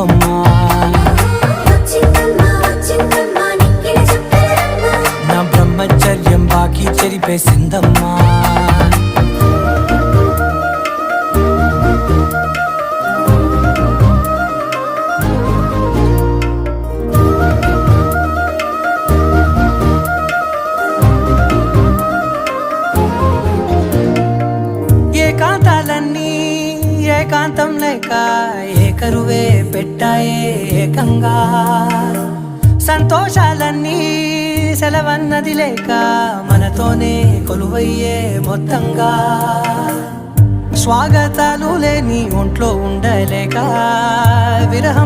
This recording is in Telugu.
సింధమ్మా. నా బ్రహ్మచర్యం బాకీ చెరిపే సింధమ్మా. ఏకాంతాలన్నీ ఏకాంతం లేక ఏకరువే పెట్టాయే ఏకంగా. సంతోషాలన్నీ సెలవన్నది లేక మనతోనే కొలువయ్యే మొత్తంగా. స్వాగతాలు లేని ఒంట్లో ఉండలేక విరహం